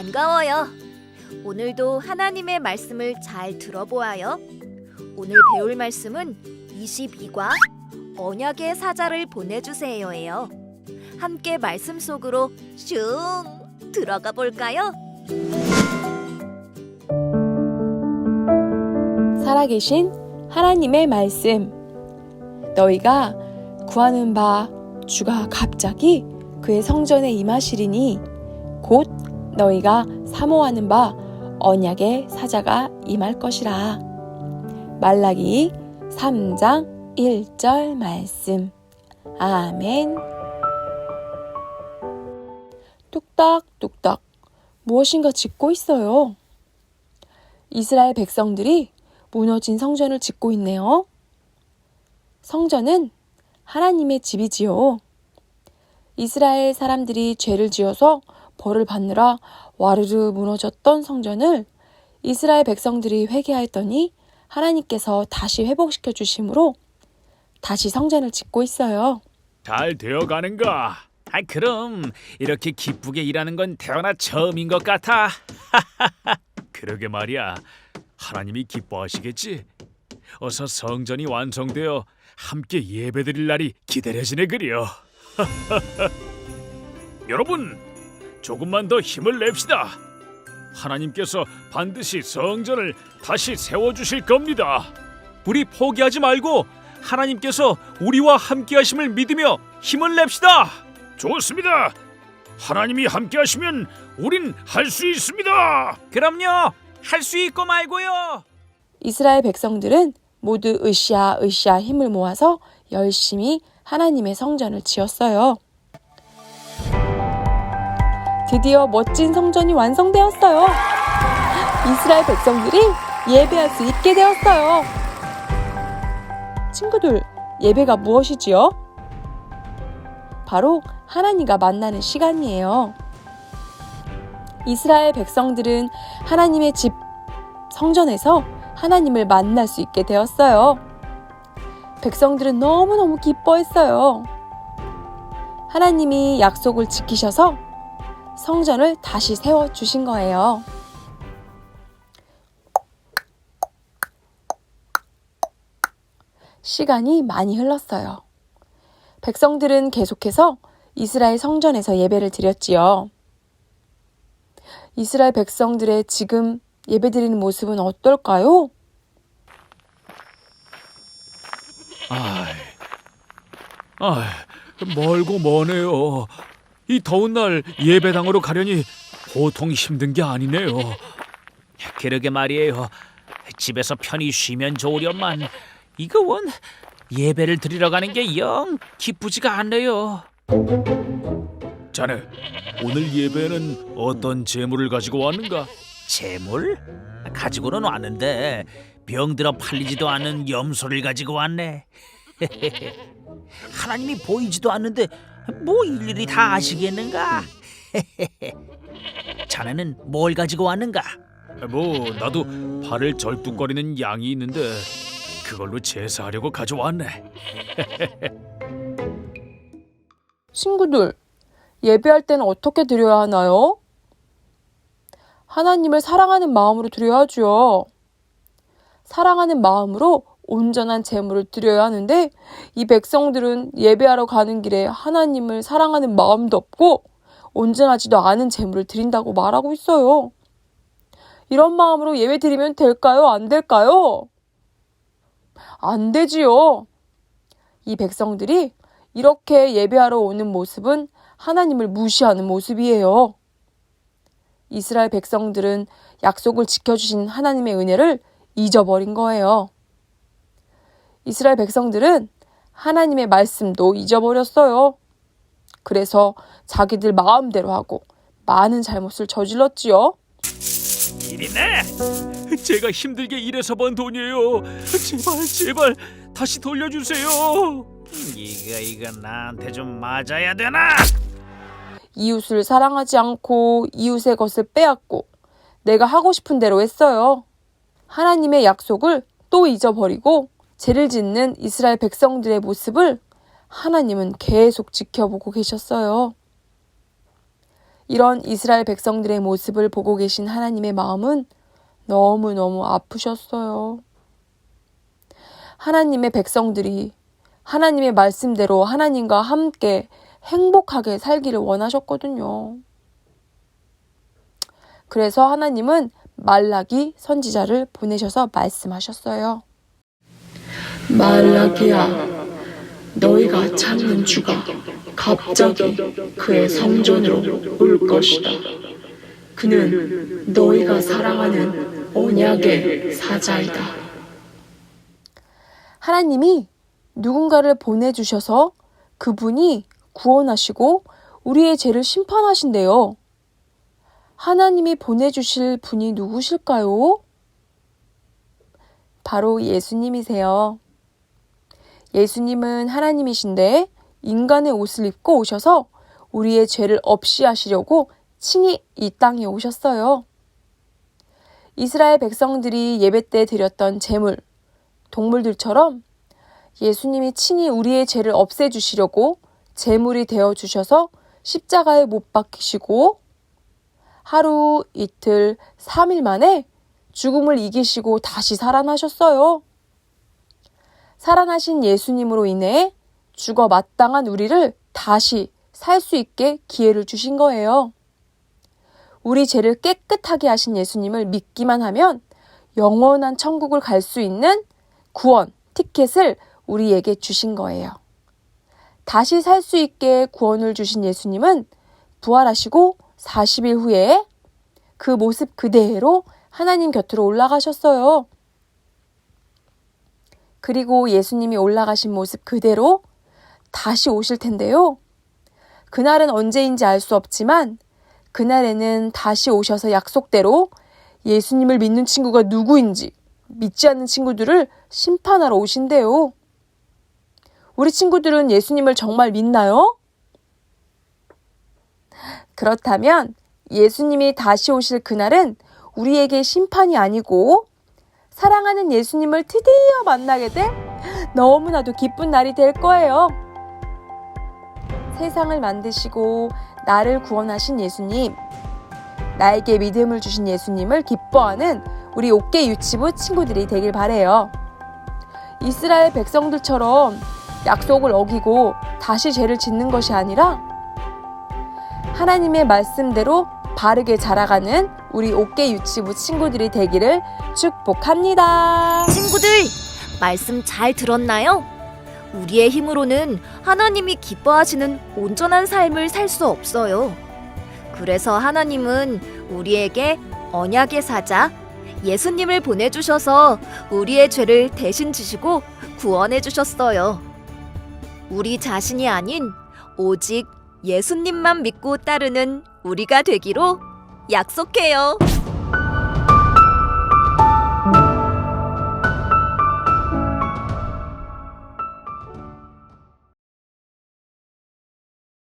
반가워요. 오늘도 하나님의 말씀을 잘 들어보아요. 오늘 배울 말씀은 22과 언약의 사자를 보내주세요예요. 함께 말씀 속으로 슝 들어가 볼까요? 살아계신 하나님의 말씀. 너희가 구하는 바 주가 갑자기 그의 성전에 임하시리니 곧 너희가 사모하는 바 언약의 사자가 임할 것이라. 말라기 3장 1절 말씀. 아멘. 뚝딱뚝딱 무엇인가 짓고 있어요. 이스라엘 백성들이 무너진 성전을 짓고 있네요. 성전은 하나님의 집이지요. 이스라엘 사람들이 죄를 지어서 벌을 받느라 와르르 무너졌던 성전을 이스라엘 백성들이 회개하였더니 하나님께서 다시 회복시켜 주심으로 다시 성전을 짓고 있어요. 잘 되어가는가? 그럼 이렇게 기쁘게 일하는 건 태어나 처음인 것 같아. 그러게 말이야. 하나님이 기뻐하시겠지? 어서 성전이 완성되어 함께 예배드릴 날이 기다려지네 그려. 여러분, 조금만 더 힘을 냅시다. 하나님께서 반드시 성전을 다시 세워주실 겁니다. 우리 포기하지 말고 하나님께서 우리와 함께 하심을 믿으며 힘을 냅시다. 좋습니다. 하나님이 함께 하시면 우린 할 수 있습니다. 그럼요. 할 수 있고 말고요. 이스라엘 백성들은 모두 으쌰 힘을 모아서 열심히 하나님의 성전을 지었어요. 드디어 멋진 성전이 완성되었어요. 이스라엘 백성들이 예배할 수 있게 되었어요. 친구들, 예배가 무엇이지요? 바로 하나님과 만나는 시간이에요. 이스라엘 백성들은 하나님의 집 성전에서 하나님을 만날 수 있게 되었어요. 백성들은 너무너무 기뻐했어요. 하나님이 약속을 지키셔서 성전을 다시 세워주신 거예요. 시간이 많이 흘렀어요. 백성들은 계속해서 이스라엘 성전에서 예배를 드렸지요. 이스라엘 백성들의 지금 예배드리는 모습은 어떨까요? 멀고 머네요. 이 더운 날 예배당으로 가려니 보통 힘든 게 아니네요. 그러게 말이에요. 집에서 편히 쉬면 좋으련만 이거 원 예배를 드리러 가는 게 영 기쁘지가 않네요. 자네, 오늘 예배는 어떤 제물을 가지고 왔는가? 제물? 가지고는 왔는데 병들어 팔리지도 않은 염소를 가지고 왔네. 하나님이 보이지도 않는데 뭐 일일이 다 아시겠는가? 자네는 뭘 가지고 왔는가? 나도 발을 절뚝거리는 양이 있는데 그걸로 제사하려고 가져왔네. 친구들, 예배할 때는 어떻게 드려야 하나요? 하나님을 사랑하는 마음으로 드려야죠. 사랑하는 마음으로 온전한 제물을 드려야 하는데 이 백성들은 예배하러 가는 길에 하나님을 사랑하는 마음도 없고 온전하지도 않은 제물을 드린다고 말하고 있어요. 이런 마음으로 예배 드리면 될까요? 안 될까요? 안 되지요. 이 백성들이 이렇게 예배하러 오는 모습은 하나님을 무시하는 모습이에요. 이스라엘 백성들은 약속을 지켜주신 하나님의 은혜를 잊어버린 거예요. 이스라엘 백성들은 하나님의 말씀도 잊어버렸어요. 그래서 자기들 마음대로 하고 많은 잘못을 저질렀지요. 일이네. 제가 힘들게 일해서 번 돈이에요. 제발 다시 돌려주세요. 이거 나한테 좀 맞아야 되나? 이웃을 사랑하지 않고 이웃의 것을 빼앗고 내가 하고 싶은 대로 했어요. 하나님의 약속을 또 잊어버리고 죄를 짓는 이스라엘 백성들의 모습을 하나님은 계속 지켜보고 계셨어요. 이런 이스라엘 백성들의 모습을 보고 계신 하나님의 마음은 너무너무 아프셨어요. 하나님의 백성들이 하나님의 말씀대로 하나님과 함께 행복하게 살기를 원하셨거든요. 그래서 하나님은 말라기 선지자를 보내셔서 말씀하셨어요. 말라기야, 너희가 찾는 주가 갑자기 그의 성전으로 올 것이다. 그는 너희가 사랑하는 언약의 사자이다. 하나님이 누군가를 보내주셔서 그분이 구원하시고 우리의 죄를 심판하신대요. 하나님이 보내주실 분이 누구실까요? 바로 예수님이세요. 예수님은 하나님이신데 인간의 옷을 입고 오셔서 우리의 죄를 없이 하시려고 친히 이 땅에 오셨어요. 이스라엘 백성들이 예배 때 드렸던 제물, 동물들처럼 예수님이 친히 우리의 죄를 없애주시려고 제물이 되어주셔서 십자가에 못 박히시고 하루, 이틀, 3일 만에 죽음을 이기시고 다시 살아나셨어요. 살아나신 예수님으로 인해 죽어 마땅한 우리를 다시 살 수 있게 기회를 주신 거예요. 우리 죄를 깨끗하게 하신 예수님을 믿기만 하면 영원한 천국을 갈 수 있는 구원, 티켓을 우리에게 주신 거예요. 다시 살 수 있게 구원을 주신 예수님은 부활하시고 40일 후에 그 모습 그대로 하나님 곁으로 올라가셨어요. 그리고 예수님이 올라가신 모습 그대로 다시 오실 텐데요. 그날은 언제인지 알 수 없지만 그날에는 다시 오셔서 약속대로 예수님을 믿는 친구가 누구인지 믿지 않는 친구들을 심판하러 오신대요. 우리 친구들은 예수님을 정말 믿나요? 그렇다면 예수님이 다시 오실 그날은 우리에게 심판이 아니고 사랑하는 예수님을 드디어 만나게 될 너무나도 기쁜 날이 될 거예요. 세상을 만드시고 나를 구원하신 예수님, 나에게 믿음을 주신 예수님을 기뻐하는 우리 옥계 유치부 친구들이 되길 바래요. 이스라엘 백성들처럼 약속을 어기고 다시 죄를 짓는 것이 아니라 하나님의 말씀대로 바르게 자라가는 우리 옥계 유치부 친구들이 되기를 축복합니다. 친구들, 말씀 잘 들었나요? 우리의 힘으로는 하나님이 기뻐하시는 온전한 삶을 살 수 없어요. 그래서 하나님은 우리에게 언약의 사자, 예수님을 보내주셔서 우리의 죄를 대신 지시고 구원해 주셨어요. 우리 자신이 아닌 오직 예수님만 믿고 따르는 우리가 되기로 약속해요.